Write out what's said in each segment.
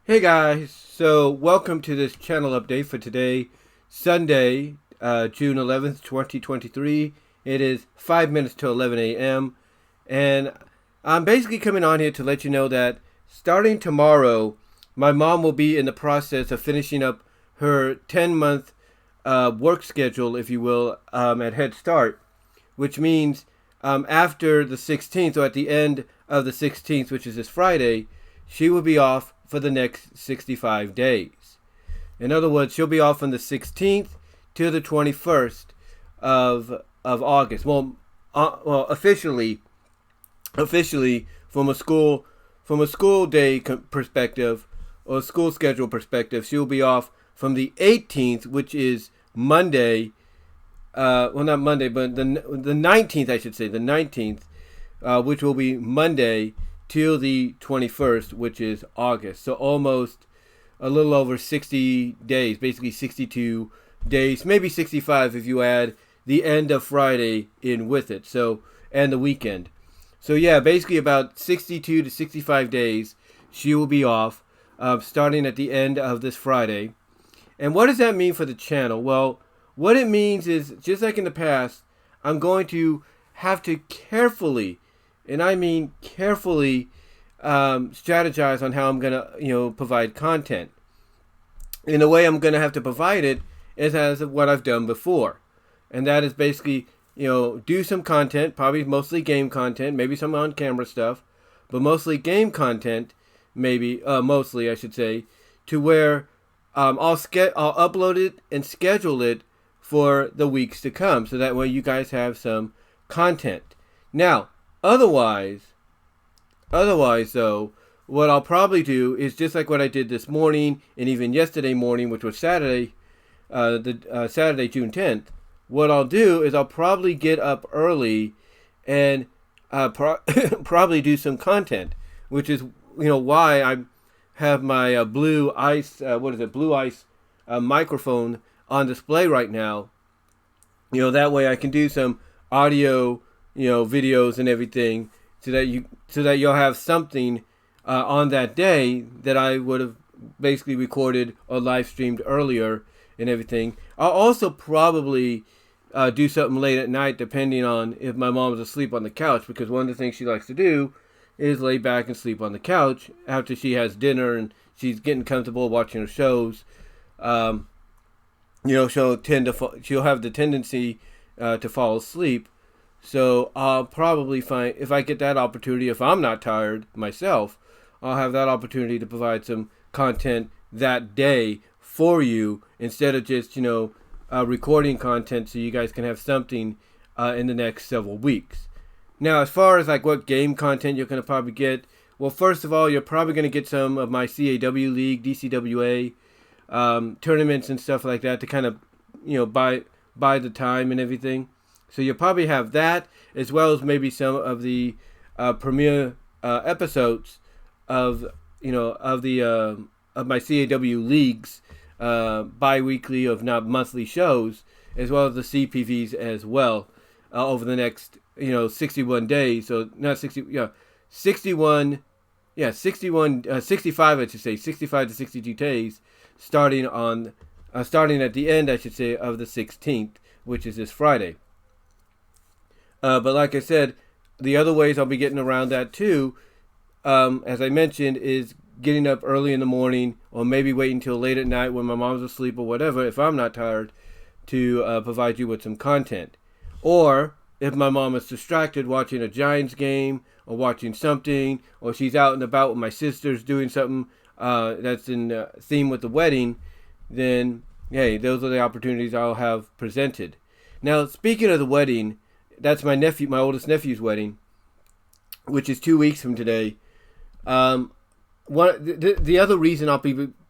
Hey guys, so welcome to this channel update for today, Sunday, June 11th, 2023. It is 5 minutes to 11 a.m. And I'm basically coming on here to let you know that starting tomorrow, my mom will be in the process of finishing up her 10-month work schedule, if you will, at Head Start, which means after the 16th, or at the end of the 16th, which is this Friday, she will be off for the next 65 days. In other words, she'll be off from the 16th to the 21st of August. Well, officially from a school day perspective or school schedule perspective, she'll be off from the 18th, which is Monday. Well, not Monday, but the 19th, I should say, the 19th, which will be Monday, till the 21st, which is August. So almost a little over 60 days, basically 62 days, maybe 65 if you add the end of Friday in with it. So, and the weekend. So yeah, basically about 62 to 65 days she will be off, starting at the end of this Friday. And what does that mean for the channel? Well, what it means is, just like in the past, I'm going to have to carefully, and I mean carefully, strategize on how I'm gonna, provide content. And the way I'm gonna have to provide it is as what I've done before, and that is basically, do some content, probably mostly game content, maybe some on-camera stuff, but mostly game content, mostly I should say, to where I'll upload it and schedule it for the weeks to come, so that way you guys have some content. Now, Otherwise, though, what I'll probably do is just like what I did this morning and even yesterday morning, which was Saturday, Saturday, June 10th. What I'll do is I'll probably get up early and probably do some content, which is why I have my blue ice microphone on display right now. That way I can do some audio, videos and everything, so that you'll have something on that day that I would have basically recorded or live streamed earlier and everything. I'll also probably do something late at night, depending on if my mom's asleep on the couch, because one of the things she likes to do is lay back and sleep on the couch after she has dinner and she's getting comfortable watching her shows. She'll have the tendency to fall asleep. So I'll probably find, if I get that opportunity, if I'm not tired myself, I'll have that opportunity to provide some content that day for you, instead of just, recording content, so you guys can have something in the next several weeks. Now, as far as like what game content you're going to probably get, well, first of all, you're probably going to get some of my CAW League, DCWA, tournaments and stuff like that to kind of, buy the time and everything. So you'll probably have that, as well as maybe some of the premiere episodes of my CAW leagues, bi-weekly, if not monthly shows, as well as the CPVs as well, over the next 61 days. So not 60, 61, 65, I should say, 65 to 62 days, starting at the end, I should say, of the 16th, which is this Friday. But like I said, the other ways I'll be getting around that too, as I mentioned, is getting up early in the morning, or maybe waiting until late at night when my mom's asleep or whatever, if I'm not tired, to provide you with some content. Or if my mom is distracted watching a Giants game or watching something, or she's out and about with my sisters doing something that's in theme with the wedding, then hey, those are the opportunities I'll have presented. Now, speaking of the wedding, that's my oldest nephew's wedding, which is 2 weeks from today. The other reason I'll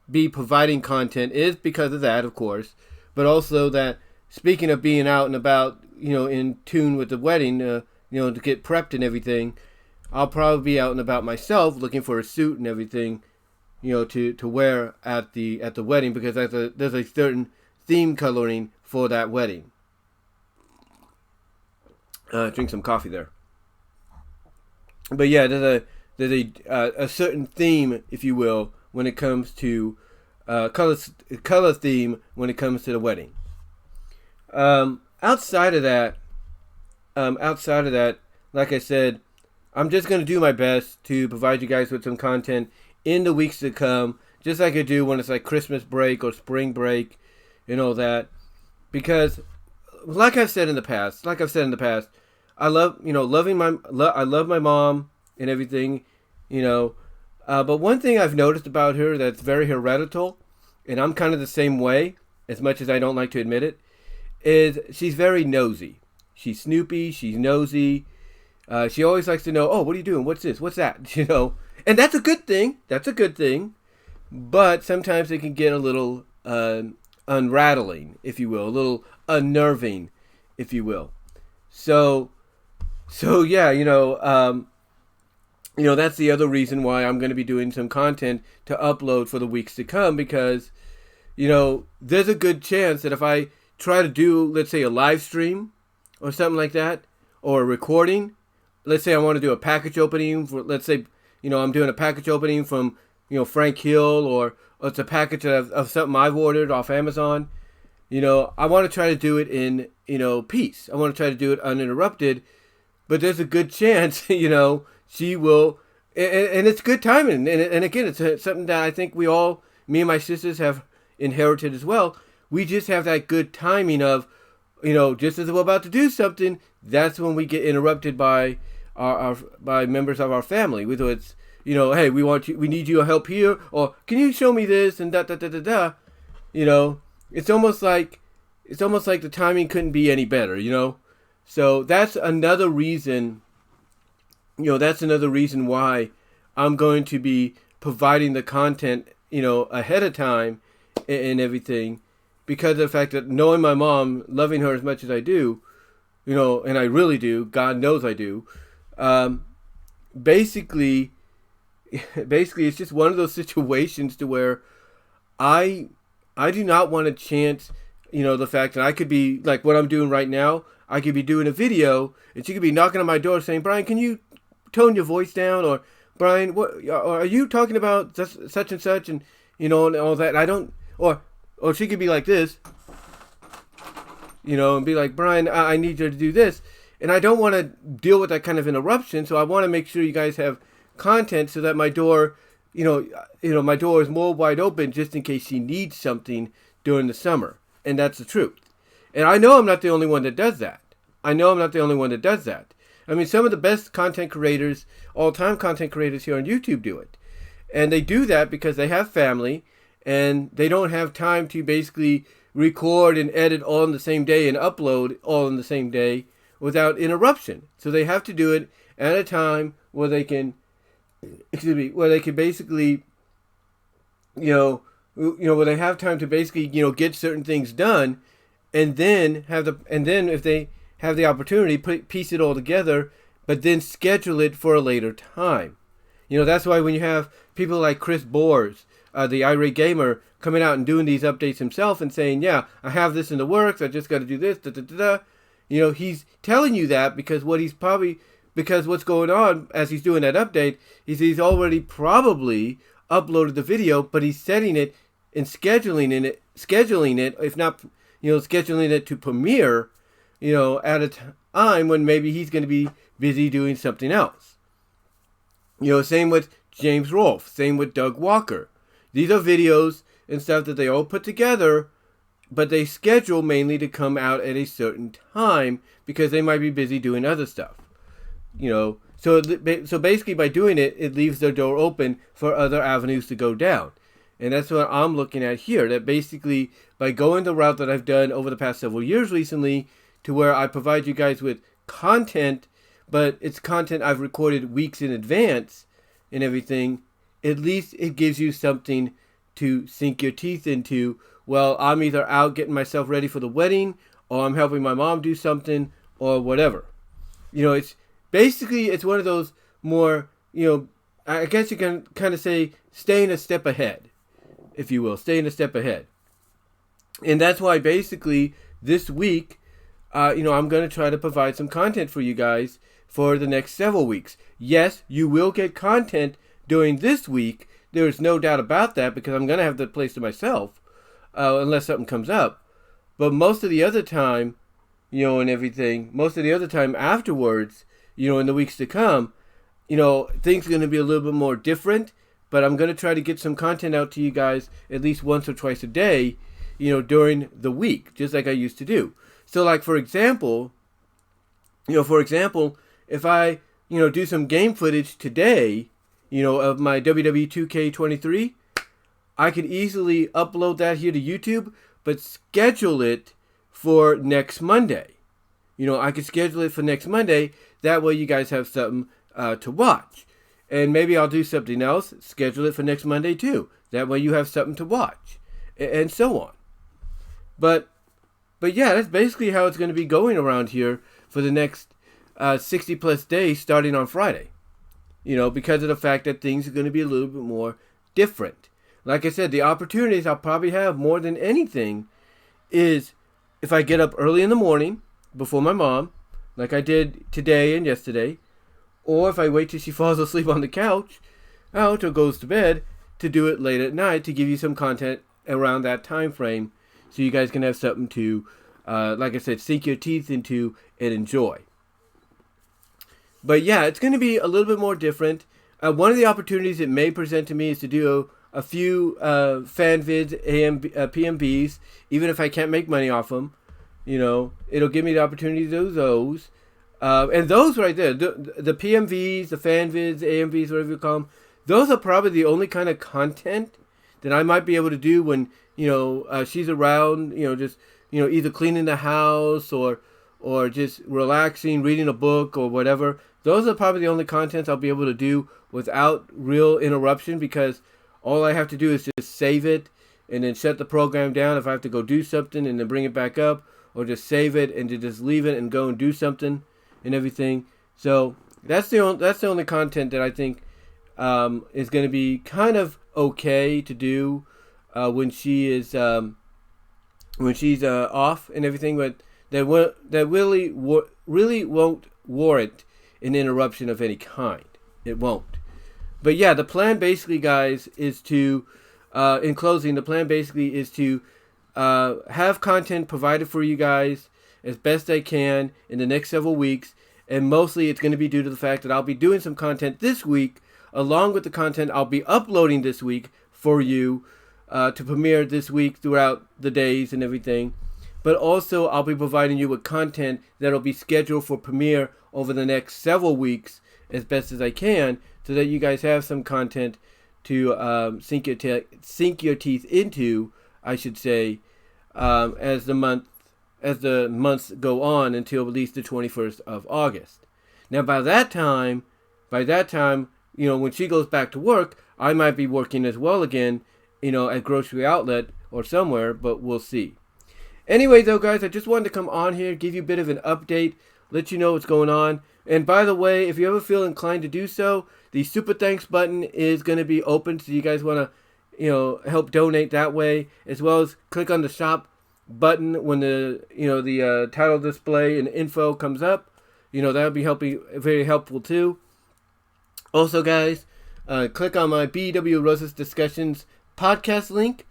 be providing content is because of that, of course, but also that, speaking of being out and about, in tune with the wedding, to get prepped and everything, I'll probably be out and about myself, looking for a suit and everything, to wear at the wedding, because there's a certain theme coloring for that wedding. Drink some coffee there. But yeah, there's a certain theme, if you will, when it comes to color theme when it comes to the wedding. Outside of that, like I said, I'm just going to do my best to provide you guys with some content in the weeks to come, just like I do when it's like Christmas break or spring break and all that. Because, like I've said in the past, I love, I love my mom and everything, but one thing I've noticed about her that's very hereditary, and I'm kind of the same way, as much as I don't like to admit it, is she's very nosy. She's snoopy, she's nosy. She always likes to know, oh, what are you doing? What's this? What's that? And that's a good thing. But sometimes it can get a little unrattling, if you will, a little unnerving, if you will. So yeah, that's the other reason why I'm going to be doing some content to upload for the weeks to come, because, there's a good chance that if I try to do, let's say, a live stream or something like that, or a recording, let's say I want to do a package opening for, let's say, I'm doing a package opening from, Frank Hill, or it's a package of something I've ordered off Amazon. I want to try to do it in, peace. I want to try to do it uninterrupted, but there's a good chance, she will, and it's good timing. And again, it's something that I think me and my sisters have inherited as well. We just have that good timing of, just as we're about to do something, that's when we get interrupted by by members of our family. Whether it's, hey, we need your help here, or can you show me this, and da. It's almost like the timing couldn't be any better, So that's another reason. That's another reason why I'm going to be providing the content, ahead of time and everything, because of the fact that knowing my mom, loving her as much as I do, and I really do, God knows I do. Basically, it's just one of those situations to where I do not want to chance, the fact that I could be, like what I'm doing right now, I could be doing a video, and she could be knocking on my door saying, Brian, can you tone your voice down? Or, Brian, what are you talking about such and such, and, and all that? I don't, or she could be like this, and be like, Brian, I need you to do this. And I don't want to deal with that kind of interruption, so I want to make sure you guys have content so that my door, my door is more wide open just in case she needs something during the summer. And that's the truth. And I know I'm not the only one that does that. I mean, some of the best content creators, all-time content creators here on YouTube do it. And they do that because they have family, and they don't have time to basically record and edit all in the same day and upload all in the same day without interruption. So they have to do it at a time where they can, basically, where they have time to basically, get certain things done, and then if they have the opportunity, piece it all together, but then schedule it for a later time. That's why when you have people like Chris Bores, the irate gamer, coming out and doing these updates himself and saying, yeah, I have this in the works, I just got to do this, he's telling you that because what's going on as he's doing that update is he's already probably uploaded the video, but he's setting it and scheduling it, if not, scheduling it to premiere, at a time when maybe he's going to be busy doing something else. Same with James Rolfe, same with Doug Walker. These are videos and stuff that they all put together, but they schedule mainly to come out at a certain time because they might be busy doing other stuff. So basically by doing it, it leaves their door open for other avenues to go down. And that's what I'm looking at here, that basically by going the route that I've done over the past several years recently, to where I provide you guys with content, but it's content I've recorded weeks in advance and everything, at least it gives you something to sink your teeth into. Well, I'm either out getting myself ready for the wedding, or I'm helping my mom do something, or whatever. It's basically, it's one of those more, I guess you can kind of say, staying a step ahead, if you will, staying a step ahead. And that's why basically this week, I'm going to try to provide some content for you guys for the next several weeks. Yes, you will get content during this week there's no doubt about that because I'm going to have the place to myself unless something comes up. But most of the other time, and everything, most of the other time afterwards, in the weeks to come, things are going to be a little bit more different. But I'm going to try to get some content out to you guys at least once or twice a day, during the week, just like I used to do. So like, for example, if I, do some game footage today, of my WWE 2K23, I could easily upload that here to YouTube, but schedule it for next Monday. I could schedule it for next Monday. That way you guys have something to watch. And maybe I'll do something else, schedule it for next Monday too. That way you have something to watch, and so on. But yeah, that's basically how it's going to be going around here for the next 60 plus days starting on Friday. Because of the fact that things are going to be a little bit more different. Like I said, the opportunities I'll probably have more than anything is if I get up early in the morning before my mom, like I did today and yesterday, or if I wait till she falls asleep on the couch, till goes to bed, to do it late at night to give you some content around that time frame so you guys can have something to, like I said, sink your teeth into and enjoy. But yeah, it's going to be a little bit more different. One of the opportunities it may present to me is to do a few fan vids, PMVs, even if I can't make money off them. It'll give me the opportunity to do those. And those right there, the PMVs, the fan vids, AMVs, whatever you call them, those are probably the only kind of content that I might be able to do when, she's around, just, either cleaning the house or just relaxing, reading a book or whatever. Those are probably the only contents I'll be able to do without real interruption, because all I have to do is just save it and then shut the program down if I have to go do something and then bring it back up, or just save it and just leave it and go and do something and everything. So that's the only content that I think is going to be kind of okay to do when she is when she's off and everything, but that really won't warrant an interruption of any kind. It won't. But yeah, the plan basically, guys, is to, in closing, the plan basically is to have content provided for you guys as best I can in the next several weeks. And mostly it's going to be due to the fact that I'll be doing some content this week, along with the content I'll be uploading this week for you to premiere this week throughout the days and everything. But also I'll be providing you with content that'll be scheduled for premiere over the next several weeks as best as I can, so that you guys have some content to sink your teeth into, I should say, as the months go on until at least the 21st of August. Now, by that time, when she goes back to work, I might be working as well again, at grocery outlet or somewhere, but we'll see. Anyway, though, guys, I just wanted to come on here, give you a bit of an update, let you know what's going on. And by the way, if you ever feel inclined to do so, the Super Thanks button is going to be open, so you guys want to, help donate that way, as well as click on the shop button when the title display and info comes up. That'll be very helpful too. Also, guys, click on my BW Roses Discussions podcast link,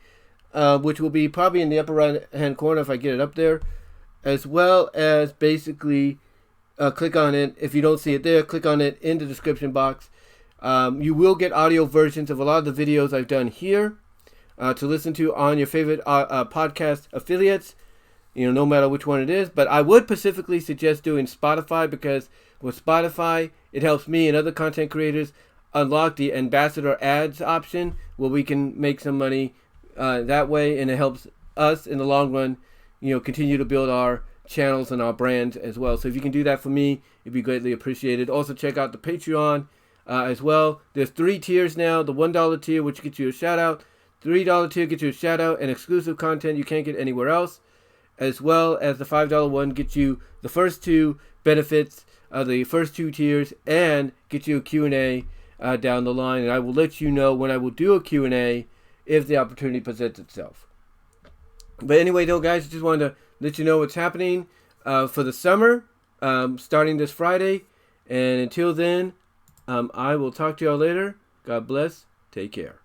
which will be probably in the upper right hand corner if I get it up there, as well as basically click on it. If you don't see it there, click on it in the description box. You will get audio versions of a lot of the videos I've done here to listen to on your favorite podcast affiliates, no matter which one it is. But I would specifically suggest doing Spotify, because with Spotify, it helps me and other content creators unlock the ambassador ads option, where we can make some money that way, and it helps us in the long run, continue to build our channels and our brands as well. So if you can do that for me, it'd be greatly appreciated. Also, check out the Patreon as well. There's 3 tiers now. The $1 tier, which gets you a shout out. $3 tier gets you a shout out and exclusive content you can't get anywhere else, as well as the $5 one gets you the first 2 benefits of the first 2 tiers, and get you a Q&A down the line. And I will let you know when I will do a Q&A if the opportunity presents itself. But anyway, though, guys, I just wanted to let you know what's happening for the summer, starting this Friday. And until then, I will talk to y'all later. God bless. Take care.